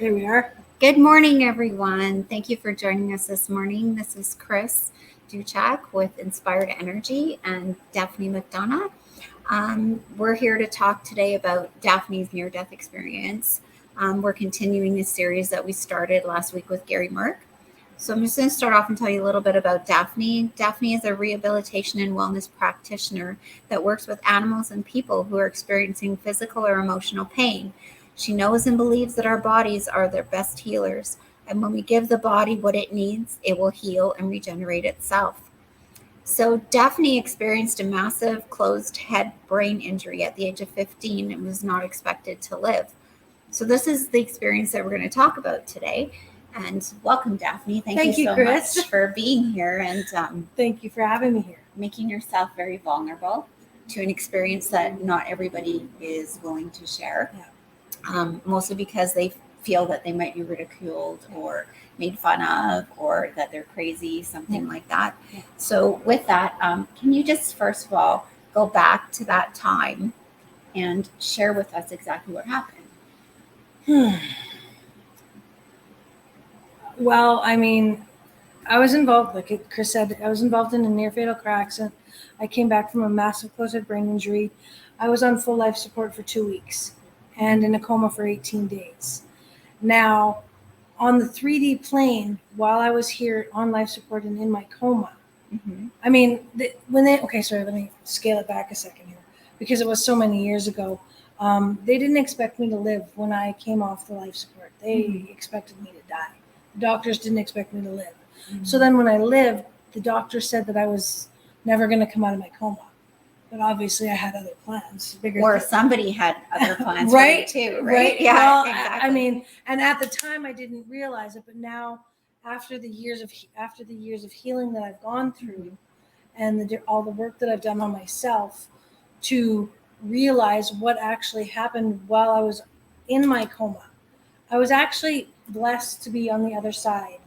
There we are. Good morning, everyone. Thank you for joining us this morning. This is Chris Duchak with Inspired Energy and Daphne McDonagh. We're here to talk today about Daphne's near-death experience. We're continuing the series that we started last week with Gary Merck. So I'm just going to start off and tell you a little bit about Daphne. Daphne is a rehabilitation and wellness practitioner that works with animals and people who are experiencing physical or emotional pain. She knows and believes that our bodies are their best healers, and when we give the body what it needs, it will heal and regenerate itself. So Daphne experienced a massive closed head brain injury at the age of 15 and was not expected to live. So this is the experience that we're going to talk about today. And welcome, Daphne. Thank you so Chris. much for being here and Thank you for having me here. making yourself very vulnerable to an experience that not everybody is willing to share. Yeah. Mostly because they feel that they might be ridiculed or made fun of, or that they're crazy, something like that. Yeah. So with that, can you just first of all go back to that time and share with us exactly what happened? Well, I mean, I was involved, like Chris said, I was involved in a near fatal car accident. I came back from a massive closed head brain injury. I was on full life support for 2 weeks and in a coma for 18 days. Now, on the 3D plane, while I was here on life support and in my coma, I mean, let me scale it back a second here, because it was so many years ago. They didn't expect me to live when I came off the life support. They expected me to die. The doctors didn't expect me to live. So then when I lived, the doctor said that I was never going to come out of my coma. But obviously I had other plans. Or somebody had other plans right? for you too, Right? right? Yeah, well, exactly. I mean, and at the time I didn't realize it, but now after the years of healing that I've gone through and all the work that I've done on myself to realize what actually happened while I was in my coma. I was actually blessed to be on the other side,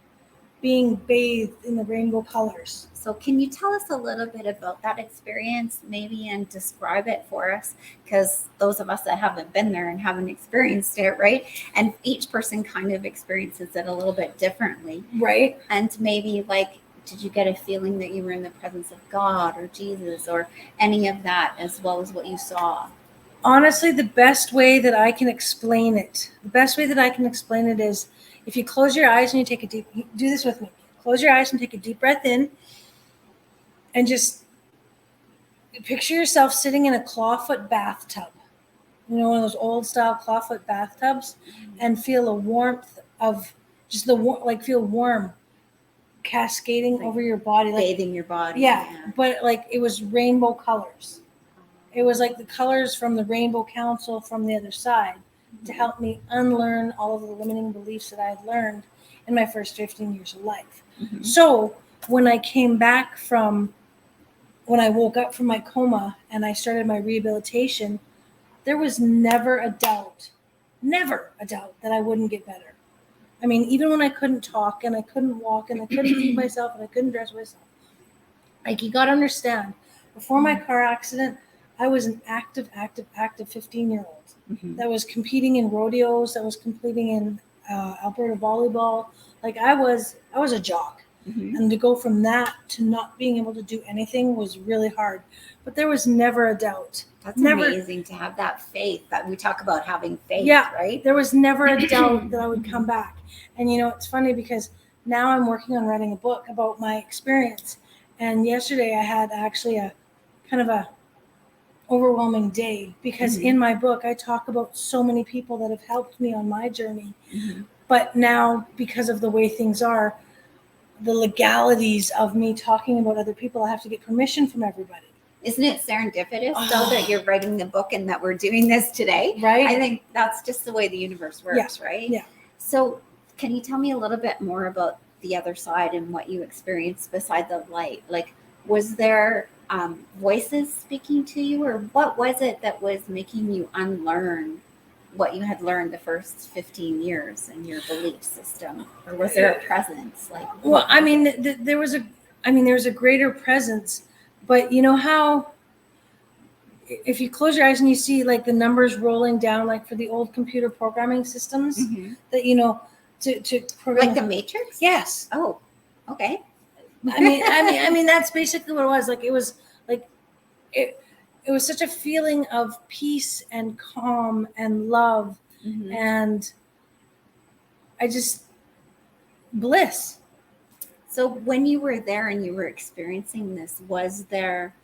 being bathed in the rainbow colors. So can you tell us a little bit about that experience maybe and describe it for us? Because those of us that haven't been there and haven't experienced it, right? And each person kind of experiences it a little bit differently. Right. And maybe did you get a feeling that you were in the presence of God or Jesus or any of that, as well as what you saw? Honestly, the best way that I can explain it is if you close your eyes and you do this with me. Close your eyes and take a deep breath in and just picture yourself sitting in a clawfoot bathtub. You know, one of those old style clawfoot bathtubs, and feel a warmth of just feel warm cascading over your body. Bathing your body. Yeah, but it was rainbow colors. It was like the colors from the Rainbow Council from the other side to help me unlearn all of the limiting beliefs that I had learned in my first 15 years of life. So when I woke up from my coma and I started my rehabilitation, there was never a doubt that I wouldn't get better. I mean, even when I couldn't talk and I couldn't walk and I couldn't feed myself and I couldn't dress myself, you got to understand, before my car accident, I was an active 15-year-old that was competing in rodeos, that was competing in Alberta volleyball. I was a jock. And to go from that to not being able to do anything was really hard. But there was never a doubt. That's amazing to have that faith that we talk about, having faith, right? There was never a doubt that I would come back. And it's funny because now I'm working on writing a book about my experience. And yesterday I had actually a kind of a overwhelming day because in my book I talk about so many people that have helped me on my journey. But now, because of the way things are, the legalities of me talking about other people, I have to get permission from everybody. Isn't it serendipitous though that you're writing the book and that we're doing this today? Right. I think that's just the way the universe works, right? Yeah. So can you tell me a little bit more about the other side and what you experienced beside the light? Was there voices speaking to you, or what was it that was making you unlearn what you had learned the first 15 years in your belief system? Or was there a presence? Well, I mean, there was a greater presence, but you know how if you close your eyes and you see like the numbers rolling down, like for the old computer programming systems that, to program. Like the Matrix? Yes. Oh, okay. I mean, that's basically what it was. Like, it was like, it was such a feeling of peace and calm and love and I just bliss. So when you were there and you were experiencing this, was there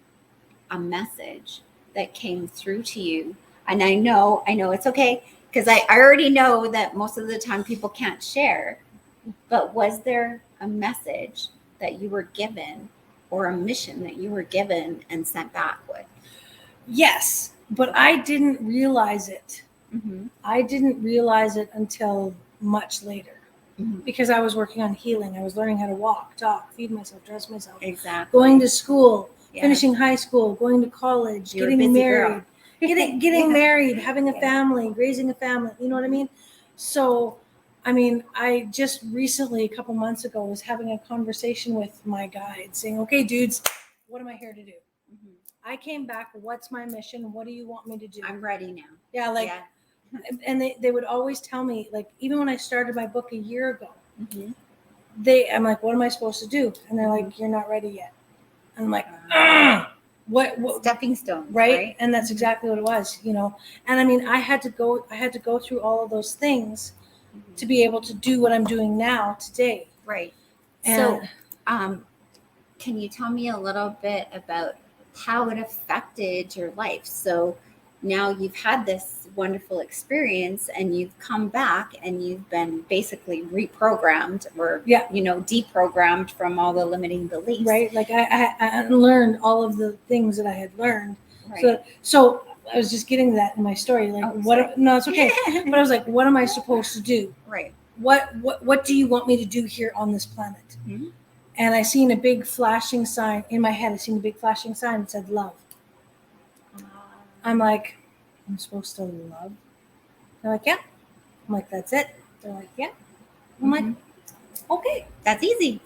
a message that came through to you? And I know it's okay, because I already know that most of the time people can't share, but was there a message that you were given or a mission that you were given and sent back with? Yes, but I didn't realize it. I didn't realize it until much later. Because I was working on healing. I was learning how to walk, talk, feed myself, dress myself. Exactly. Going to school, finishing high school, going to college, getting married, getting married, having a family, raising a family. You know what I mean? So, I mean, I just recently, a couple months ago, was having a conversation with my guide saying, okay, dudes, what am I here to do? I came back. What's my mission? What do you want me to do? I'm ready now. Yeah, like, and they would always tell me, like, even when I started my book a year ago, I'm like, what am I supposed to do? And they're like, you're not ready yet. And I'm like, what stepping stones, right? And that's exactly what it was, And I mean, I had to go through all of those things to be able to do what I'm doing now today. Right. And so, can you tell me a little bit about how it affected your life? So now you've had this wonderful experience and you've come back and you've been basically reprogrammed or, deprogrammed from all the limiting beliefs. Right. Like I learned all of the things that I had learned. Right. So I was just getting that in my story. Like, no, it's okay. But I was like, what am I supposed to do? Right. What do you want me to do here on this planet? And I seen a big flashing sign in my head. I seen a big flashing sign that said love. I'm like, I'm supposed to love? They're like, yeah. I'm like, that's it? They're like, yeah. I'm like, okay. That's easy.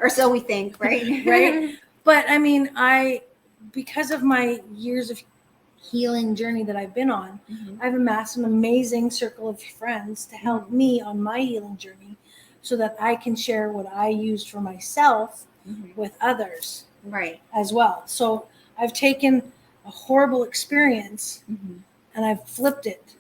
or so we think, right? Right. But I mean, because of my years of healing journey that I've been on, I've amassed an amazing circle of friends to help me on my healing journey so that I can share what I used for myself with others as well. So I've taken a horrible experience and I've flipped it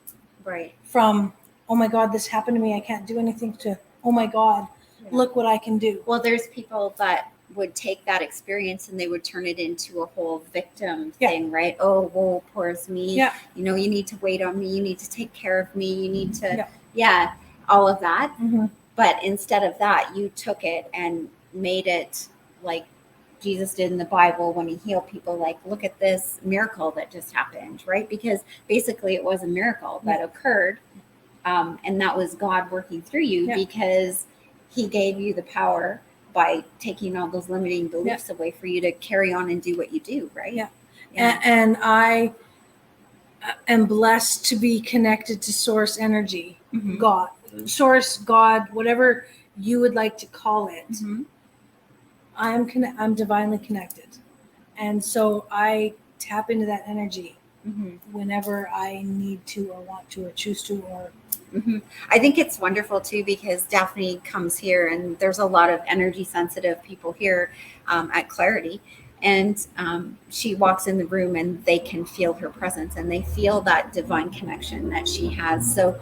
from, oh my God, this happened to me, I can't do anything, to, oh my God, look what I can do. Well, there's people that would take that experience and they would turn it into a whole victim thing, right? Oh, whoa, poor is me. You need to wait on me. You need to take care of me. You need to, all of that. But instead of that, you took it and made it like Jesus did in the Bible when he healed people, like, look at this miracle that just happened, right? Because basically it was a miracle that occurred. And that was God working through you because he gave you the power by taking all those limiting beliefs away for you to carry on and do what you do, right? And I am blessed to be connected to source energy, God, source, God, whatever you would like to call it. I'm divinely connected. And so I tap into that energy whenever I need to or want to or choose to or I think it's wonderful too, because Daphne comes here and there's a lot of energy sensitive people here at Clarity, and she walks in the room and they can feel her presence and they feel that divine connection that she has. So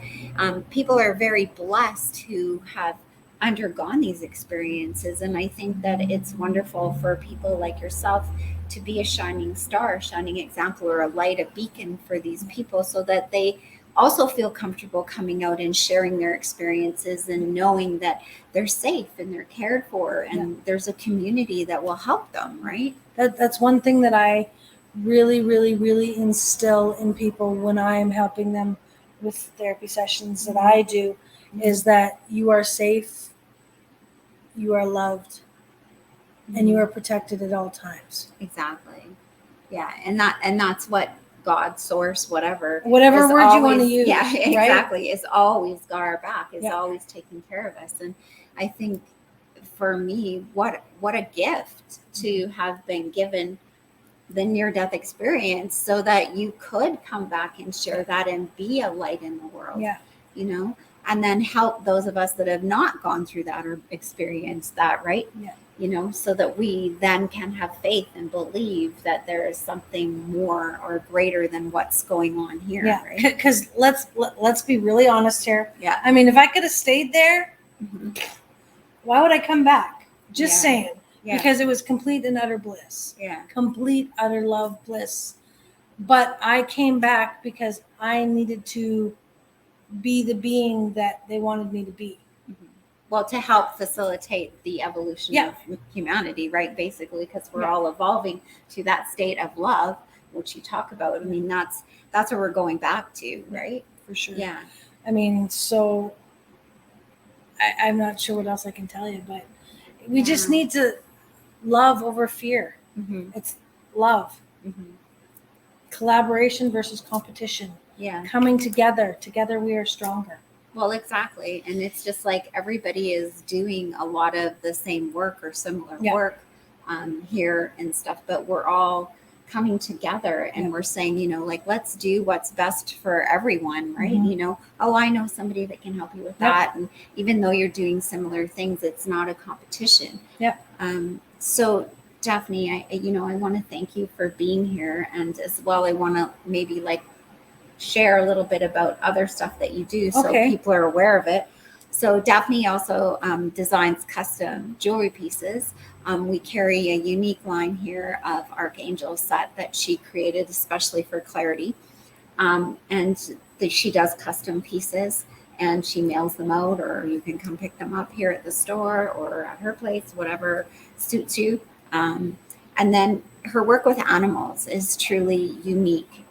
people are very blessed who have undergone these experiences, and I think that it's wonderful for people like yourself to be a shining star, a shining example, or a light, a beacon for these people, so that they also feel comfortable coming out and sharing their experiences and knowing that they're safe and they're cared for and there's a community that will help them, right? That's one thing that I really, really, really instill in people when I'm helping them with therapy sessions that I do, is that you are safe, you are loved, and you are protected at all times. Exactly. Yeah. And that's what God, source, whatever word always, you want to use. Yeah, exactly. Right? Is always got our back, is always taking care of us. And I think for me, what a gift to have been given the near-death experience so that you could come back and share that and be a light in the world. Yeah. You know, and then help those of us that have not gone through that or experienced that, right? Yeah. You know, so that we then can have faith and believe that there is something more or greater than what's going on here. Yeah. Right? Because let's be really honest here. Yeah. I mean, if I could have stayed there, Mhm. why would I come back? Just Yeah. saying. Yeah. Because it was complete and utter bliss. Yeah. Complete, utter love, bliss. But I came back because I needed to be the being that they wanted me to be. Well, to help facilitate the evolution Yeah. of humanity, right? Basically, because we're Yeah. all evolving to that state of love, which you talk about. I mean, that's what we're going back to, right? For sure. Yeah. I mean, so I'm not sure what else I can tell you, but we just Yeah. need to love over fear. Mm-hmm. It's love. Mm-hmm. Collaboration versus competition. Yeah. Coming together. Together we are stronger. Well, exactly. And it's just like everybody is doing a lot of the same work or similar Yeah. work here and stuff, but we're all coming together and Yeah. we're saying, you know, like, let's do what's best for everyone, right? Mhm. You know, oh, I know somebody that can help you with Yep. that. And even though you're doing similar things, it's not a competition. Yep. So Daphne, I want to thank you for being here. And as well, I want to maybe like share a little bit about other stuff that you do so Okay. people are aware of it. So Daphne also designs custom jewelry pieces. We carry a unique line here of Archangel set that she created especially for clarity. She does custom pieces and she mails them out, or you can come pick them up here at the store or at her place, whatever suits you. And then her work with animals is truly unique.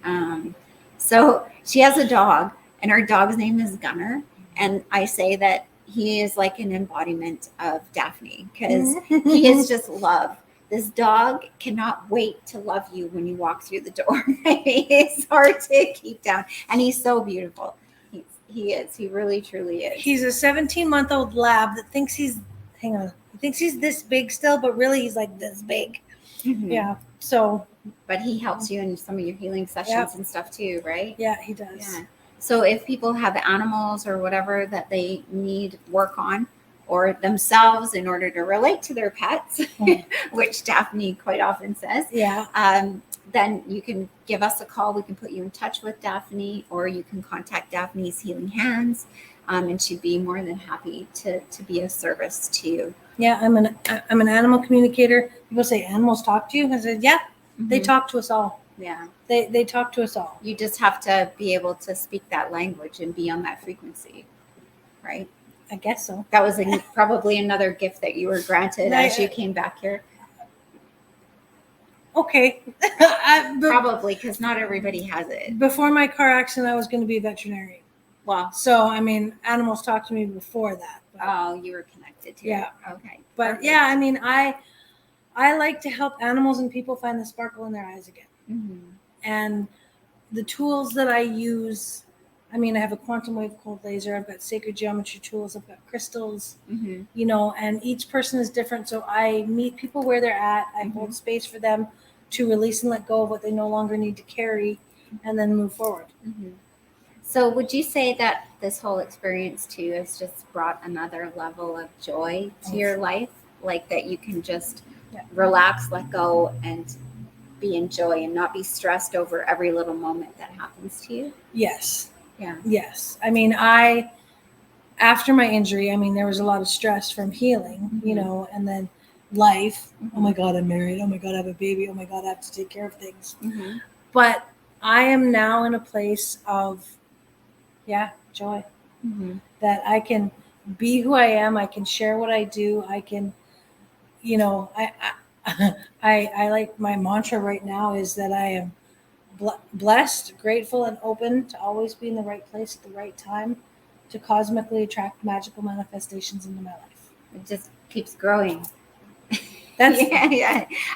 So she has a dog, and her dog's name is Gunner. And I say that he is like an embodiment of Daphne because he is just love. This dog cannot wait to love you when you walk through the door. It's hard to keep down. And he's so beautiful. He is. He really, truly is. He's a 17-month-old lab that thinks he's this big still, but really he's like this big. Mhm. Yeah. So. But he helps you in some of your healing sessions. Yep. And stuff too, right? Yeah, he does. Yeah. So if people have animals or whatever that they need work on, or themselves in order to relate to their pets, which Daphne quite often says, then you can give us a call. We can put you in touch with Daphne, or you can contact Daphne's Healing Hands, and she'd be more than happy to be of service to you. Yeah, I'm an animal communicator. People say animals talk to you. I said, yeah, they talk to us all. Yeah, they talk to us all. You just have to be able to speak that language and be on that frequency, right? I guess so. That was probably another gift that you were granted as you came back here. Okay. Probably, because not everybody has it. Before my car accident, I was going to be a veterinarian. Wow. So, I mean, animals talked to me before that. Oh, you were connected to it. Okay. But perfect. Yeah, I mean, I like to help animals and people find the sparkle in their eyes again. Mm-hmm. And the tools that I use, I mean, I have a quantum wave cold laser. I've got sacred geometry tools. I've got crystals, and each person is different. So I meet people where they're at. I hold space for them to release and let go of what they no longer need to carry and then move forward. Mm-hmm. So would you say that this whole experience too has just brought another level of joy to your life? Like that you can just relax, let go, and be in joy and not be stressed over every little moment that happens to you? Yes. Yeah. Yes. I mean, after my injury, I mean, there was a lot of stress from healing, and then life. Oh my God, I'm married. Oh my God, I have a baby. Oh my God, I have to take care of things. Mm-hmm. But I am now in a place of, joy. Mm-hmm. That I can be who I am. I can share what I do. I can, I like my mantra right now is that I am blessed, grateful, and open to always be in the right place at the right time to cosmically attract magical manifestations into my life. It just keeps growing. That's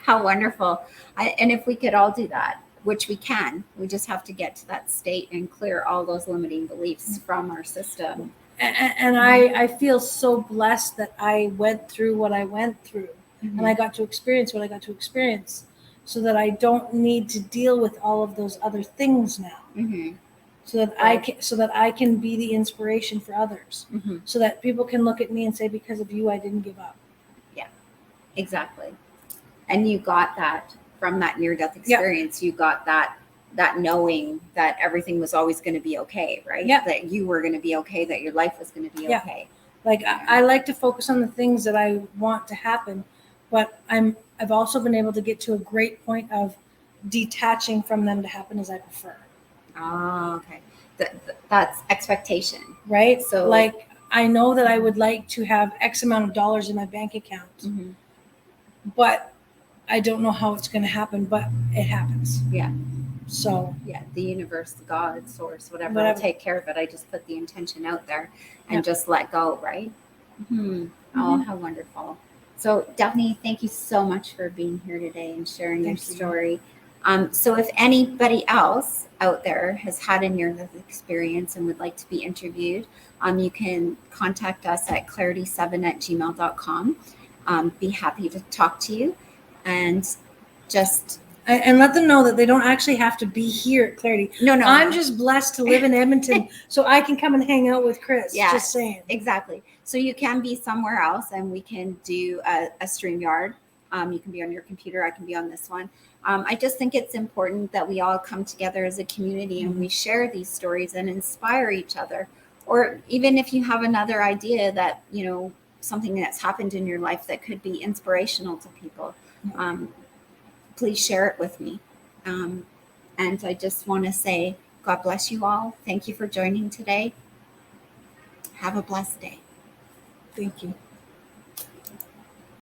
How wonderful. And if we could all do that, which we can, we just have to get to that state and clear all those limiting beliefs from our system. And I feel so blessed that I went through what I went through, and I got to experience what I got to experience, so that I don't need to deal with all of those other things now. Mm-hmm. So that I can be the inspiration for others. Mm-hmm. So that people can look at me and say, because of you, I didn't give up. Exactly. And you got that from that near-death experience. You got that knowing that everything was always going to be okay, right? Yeah. That you were going to be okay, that your life was going to be okay. Like I like to focus on the things that I want to happen, but I've also been able to get to a great point of detaching from them to happen as I prefer. Oh, okay. That's expectation. Right? So like I know that I would like to have X amount of dollars in my bank account, mm-hmm. but I don't know how it's going to happen, but it happens. Yeah. So yeah, the universe, the God, source, whatever will take care of it. I just put the intention out there and just let go, right? Mm-hmm. Oh, how wonderful. So Daphne, thank you so much for being here today and sharing your story. So if anybody else out there has had a near-death experience and would like to be interviewed, you can contact us at clarity7@gmail.com. Be happy to talk to you and just and let them know that they don't actually have to be here at Clarity. No. I'm just blessed to live in Edmonton, so I can come and hang out with Chris. Yeah, just saying. Exactly. So you can be somewhere else, and we can do a StreamYard. You can be on your computer. I can be on this one. I just think it's important that we all come together as a community and we share these stories and inspire each other. Or even if you have another idea that, something that's happened in your life that could be inspirational to people, please share it with me. And I just want to say, God bless you all. Thank you for joining today. Have a blessed day. Thank you.